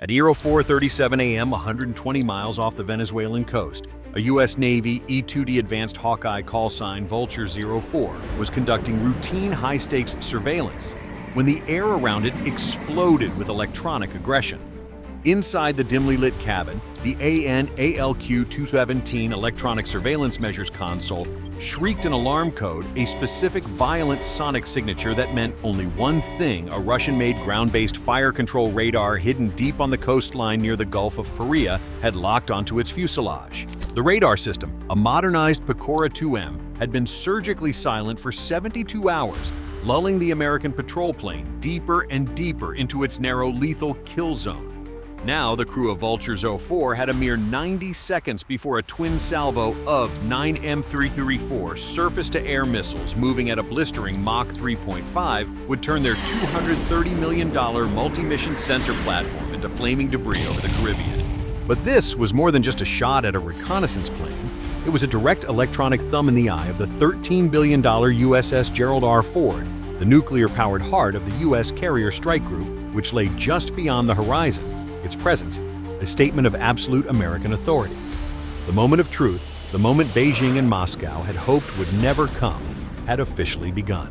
At 04:37 a.m., 120 miles off the Venezuelan coast, a U.S. Navy E-2D Advanced Hawkeye call sign Vulture 04 was conducting routine high-stakes surveillance when the air around it exploded with electronic aggression. Inside the dimly lit cabin, the AN/ALQ-217 electronic surveillance measures console shrieked an alarm code, a specific violent sonic signature that meant only one thing: a Russian-made ground-based fire control radar hidden deep on the coastline near the Gulf of Paria had locked onto its fuselage. The radar system, a modernized Pechora-2M, had been surgically silent for 72 hours, lulling the American patrol plane deeper and deeper into its narrow, lethal kill zone. Now, the crew of Vulture 04 had a mere 90 seconds before a twin salvo of 9 M334 surface-to-air missiles moving at a blistering Mach 3.5 would turn their $230 million multi-mission sensor platform into flaming debris over the Caribbean. But this was more than just a shot at a reconnaissance plane. It was a direct electronic thumb in the eye of the $13 billion USS Gerald R. Ford, the nuclear-powered heart of the U.S. Carrier Strike Group, which lay just beyond the horizon. Its presence, a statement of absolute American authority. The moment of truth, the moment Beijing and Moscow had hoped would never come, had officially begun.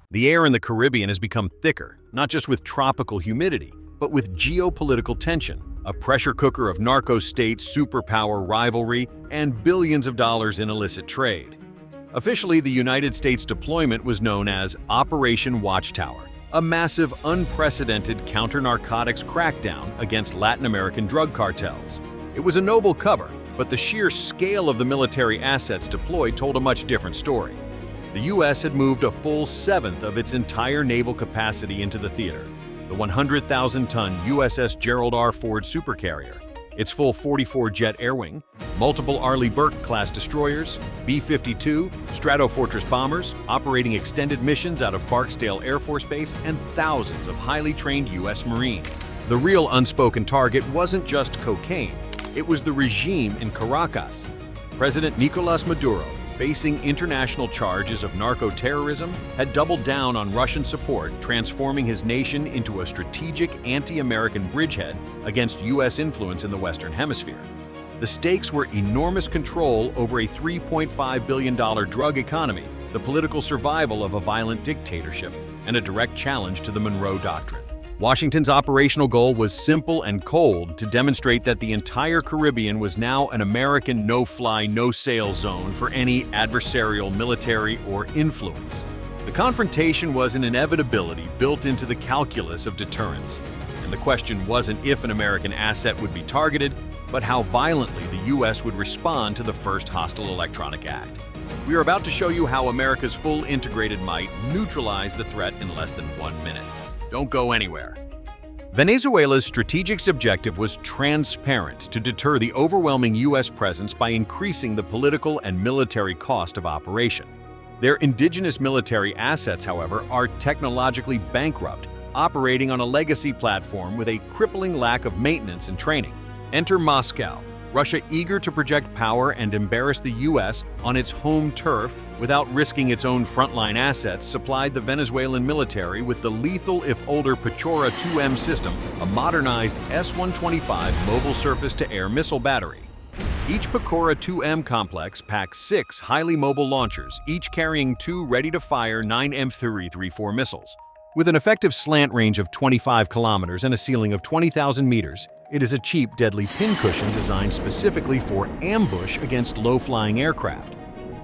The air in the Caribbean has become thicker, not just with tropical humidity, but with geopolitical tension, a pressure cooker of narco-state superpower rivalry, and billions of dollars in illicit trade. Officially, the United States deployment was known as Operation Watchtower, a massive, unprecedented counter-narcotics crackdown against Latin American drug cartels. It was a noble cover, but the sheer scale of the military assets deployed told a much different story. The U.S. had moved a full seventh of its entire naval capacity into the theater: the 100,000-ton USS Gerald R. Ford supercarrier, its full 44-jet air wing, multiple Arleigh Burke-class destroyers, B-52, Stratofortress bombers, operating extended missions out of Barksdale Air Force Base, and thousands of highly trained U.S. Marines. The real unspoken target wasn't just cocaine, it was the regime in Caracas. President Nicolás Maduro, facing international charges of narco-terrorism, had doubled down on Russian support, transforming his nation into a strategic anti-American bridgehead against U.S. influence in the Western Hemisphere. The stakes were enormous control over a $3.5 billion drug economy, the political survival of a violent dictatorship, and a direct challenge to the Monroe Doctrine. Washington's operational goal was simple and cold: to demonstrate that the entire Caribbean was now an American no-fly, no-sail zone for any adversarial military or influence. The confrontation was an inevitability built into the calculus of deterrence, and the question wasn't if an American asset would be targeted, but how violently the U.S. would respond to the first hostile electronic act. We are about to show you how America's full integrated might neutralized the threat in less than 1 minute. Don't go anywhere. Venezuela's strategic objective was transparent: to deter the overwhelming U.S. presence by increasing the political and military cost of operation. Their indigenous military assets, however, are technologically bankrupt, operating on a legacy platform with a crippling lack of maintenance and training. Enter Moscow, Russia, eager to project power and embarrass the U.S. on its home turf without risking its own frontline assets, supplied the Venezuelan military with the lethal, if older, Pechora-2M system, a modernized S-125 mobile surface-to-air missile battery. Each Pechora-2M complex packs 6 highly mobile launchers, each carrying 2 ready-to-fire 9 M334 missiles. With an effective slant range of 25 kilometers and a ceiling of 20,000 meters, it is a cheap, deadly pincushion designed specifically for ambush against low-flying aircraft.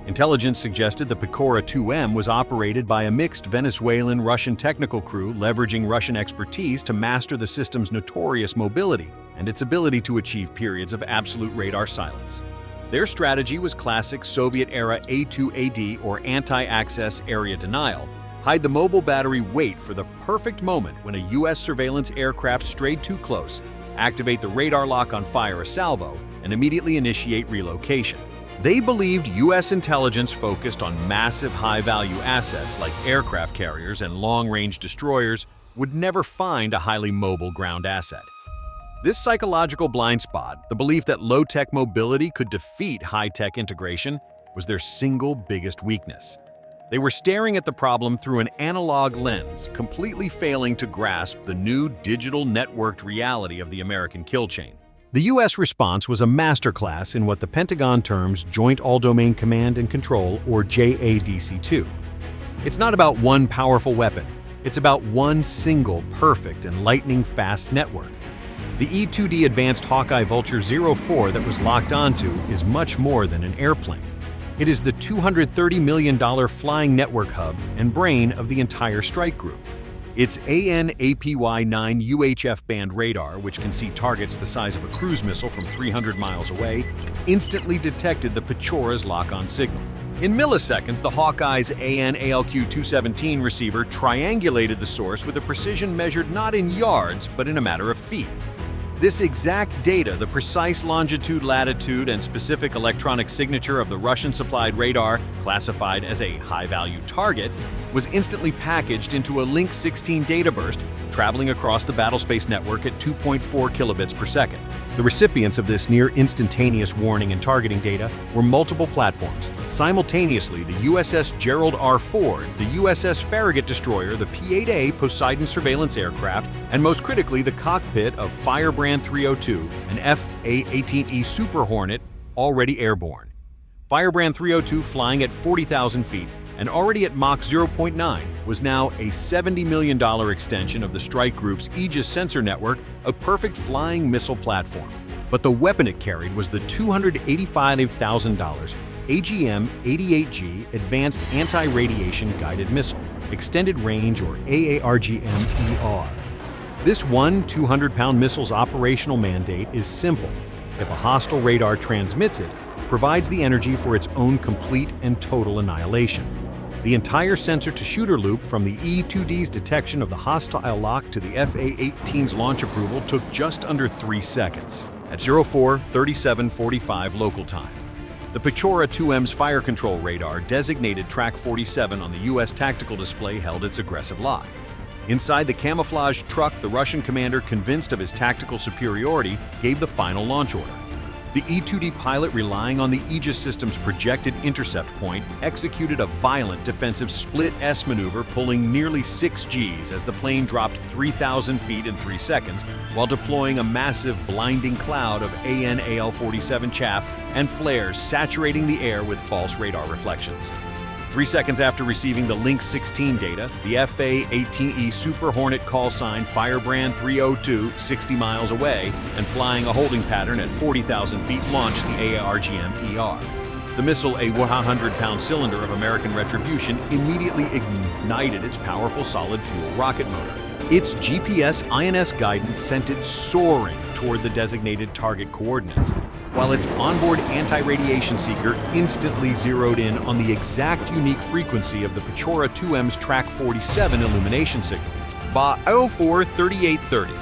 Intelligence suggested the Pechora-2M was operated by a mixed Venezuelan-Russian technical crew, leveraging Russian expertise to master the system's notorious mobility and its ability to achieve periods of absolute radar silence. Their strategy was classic Soviet-era A-2AD, or anti-access area denial: hide the mobile battery, wait for the perfect moment when a U.S. surveillance aircraft strayed too close, activate the radar lock on fire a salvo, and immediately initiate relocation. They believed U.S. intelligence focused on massive high-value assets like aircraft carriers and long-range destroyers would never find a highly mobile ground asset. This psychological blind spot, the belief that low-tech mobility could defeat high-tech integration, was their single biggest weakness. They were staring at the problem through an analog lens, completely failing to grasp the new digital networked reality of the American kill chain. The U.S. response was a masterclass in what the Pentagon terms Joint All-Domain Command and Control, or JADC2. It's not about one powerful weapon. It's about one single, perfect, and lightning-fast network. The E-2D Advanced Hawkeye Vulture 04 that was locked onto is much more than an airplane. It is the $230 million flying network hub and brain of the entire strike group. Its AN/APY-9 UHF band radar, which can see targets the size of a cruise missile from 300 miles away, instantly detected the Pechora's lock-on signal. In milliseconds, the Hawkeye's AN/ALQ-217 receiver triangulated the source with a precision measured not in yards, but in a matter of feet. This exact data, the precise longitude, latitude, and specific electronic signature of the Russian-supplied radar, classified as a high-value target, was instantly packaged into a Link 16 data burst, traveling across the battlespace network at 2.4 kilobits per second. The recipients of this near-instantaneous warning and targeting data were multiple platforms. Simultaneously, the USS Gerald R. Ford, the USS Farragut destroyer, the P-8A Poseidon surveillance aircraft, and most critically, the cockpit of Firebrand 302, an A-18E Super Hornet, already airborne. Firebrand 302, flying at 40,000 feet and already at Mach 0.9, was now a $70 million extension of the strike group's Aegis sensor network, a perfect flying missile platform. But the weapon it carried was the $285,000 AGM-88G Advanced Anti-Radiation Guided Missile, Extended Range, or AARGM-ER. This one 200-pound missile's operational mandate is simple. If a hostile radar transmits it, provides the energy for its own complete and total annihilation. The entire sensor-to-shooter loop, from the E-2D's detection of the hostile lock to the FA-18's launch approval, took just under 3 seconds, at 04:37:45 local time. The Pechora-2M's fire control radar, designated Track 47 on the U.S. tactical display, held its aggressive lock. Inside the camouflaged truck, the Russian commander, convinced of his tactical superiority, gave the final launch order. The E-2D pilot, relying on the Aegis system's projected intercept point, executed a violent defensive split-S maneuver, pulling nearly 6 Gs as the plane dropped 3,000 feet in 3 seconds, while deploying a massive blinding cloud of AN/AL-47 chaff and flares, saturating the air with false radar reflections. 3 seconds after receiving the Link 16 data, the A-18E Super Hornet call sign Firebrand 302, 60 miles away, and flying a holding pattern at 40,000 feet, launched the AARGM-ER. The missile, a 100-pound cylinder of American retribution, immediately ignited its powerful solid-fuel rocket motor. Its GPS INS guidance sent it soaring toward the designated target coordinates, while its onboard anti-radiation seeker instantly zeroed in on the exact unique frequency of the Pechora-2M's Track 47 illumination signal. By 04:38:30,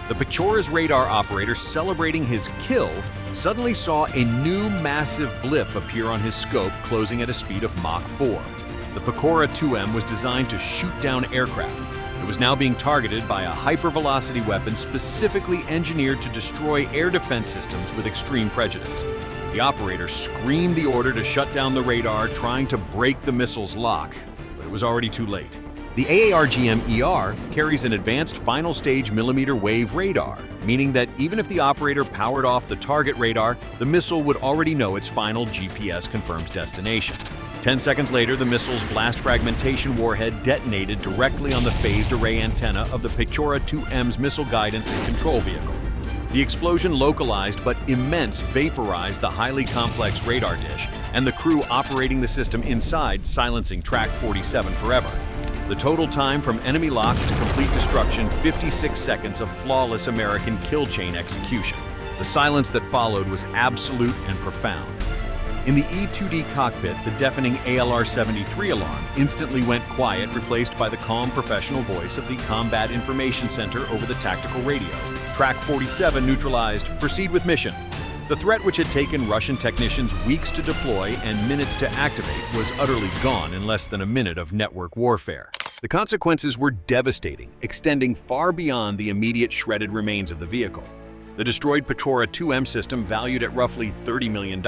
the Pechora's radar operator, celebrating his kill, suddenly saw a new massive blip appear on his scope, closing at a speed of Mach 4. The Pechora-2M was designed to shoot down aircraft. It was now being targeted by a hypervelocity weapon specifically engineered to destroy air defense systems with extreme prejudice. The operator screamed the order to shut down the radar, trying to break the missile's lock, but it was already too late. The AARGM-ER carries an advanced final stage millimeter wave radar, meaning that even if the operator powered off the target radar, the missile would already know its final GPS-confirmed destination. 10 seconds later, the missile's blast fragmentation warhead detonated directly on the phased array antenna of the Pechora-2M's missile guidance and control vehicle. The explosion localized but immense vaporized the highly complex radar dish, and the crew operating the system inside, silencing Track 47 forever. The total time from enemy lock to complete destruction, 56 seconds of flawless American kill chain execution. The silence that followed was absolute and profound. In the E-2D cockpit, the deafening ALR-73 alarm instantly went quiet, replaced by the calm professional voice of the Combat Information Center over the tactical radio. Track 47 neutralized. Proceed with mission. The threat, which had taken Russian technicians weeks to deploy and minutes to activate, was utterly gone in less than a minute of network warfare. The consequences were devastating, extending far beyond the immediate shredded remains of the vehicle. The destroyed Pechora-2M system, valued at roughly $30 million,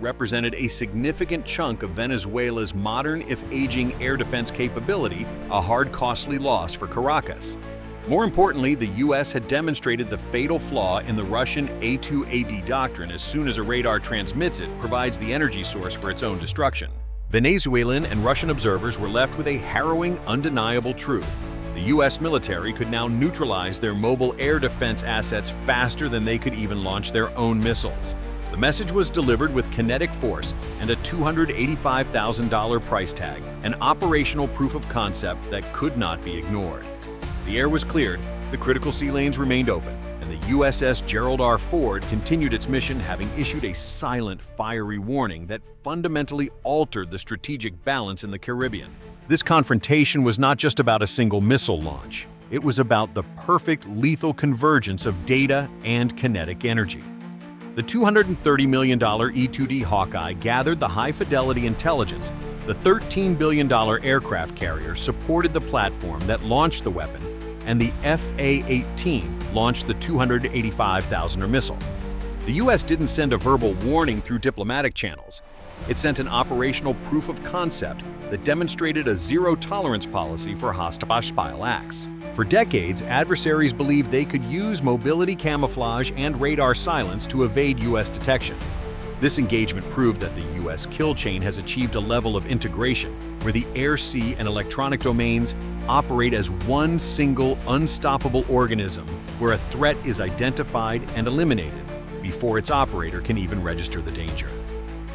represented a significant chunk of Venezuela's modern, if aging, air defense capability, a hard, costly loss for Caracas. More importantly, the U.S. had demonstrated the fatal flaw in the Russian A-2D doctrine: as soon as a radar transmits it, provides the energy source for its own destruction. Venezuelan and Russian observers were left with a harrowing, undeniable truth. The U.S. military could now neutralize their mobile air defense assets faster than they could even launch their own missiles. The message was delivered with kinetic force and a $285,000 price tag, an operational proof of concept that could not be ignored. The air was cleared, the critical sea lanes remained open, and the USS Gerald R. Ford continued its mission, having issued a silent, fiery warning that fundamentally altered the strategic balance in the Caribbean. This confrontation was not just about a single missile launch. It was about the perfect lethal convergence of data and kinetic energy. The $230 million E-2D Hawkeye gathered the high-fidelity intelligence. The $13 billion aircraft carrier supported the platform that launched the weapon, and the F/A-18 launched the 285,000er missile. The U.S. didn't send a verbal warning through diplomatic channels. It sent an operational proof of concept that demonstrated a zero-tolerance policy for hostile acts. For decades, adversaries believed they could use mobility camouflage and radar silence to evade U.S. detection. This engagement proved that the U.S. kill chain has achieved a level of integration where the air, sea, and electronic domains operate as one single, unstoppable organism, where a threat is identified and eliminated before its operator can even register the danger.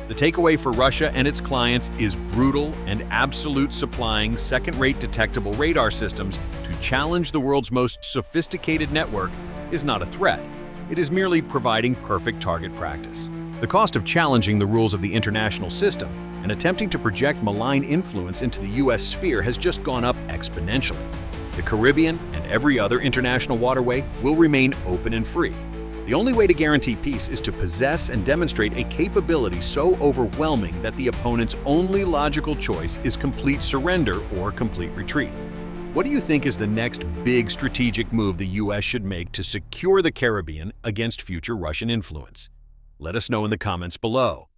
The takeaway for Russia and its clients is brutal and absolute. Supplying second-rate detectable radar systems to challenge the world's most sophisticated network is not a threat. It is merely providing perfect target practice. The cost of challenging the rules of the international system and attempting to project malign influence into the U.S. sphere has just gone up exponentially. The Caribbean and every other international waterway will remain open and free. The only way to guarantee peace is to possess and demonstrate a capability so overwhelming that the opponent's only logical choice is complete surrender or complete retreat. What do you think is the next big strategic move the U.S. should make to secure the Caribbean against future Russian influence? Let us know in the comments below.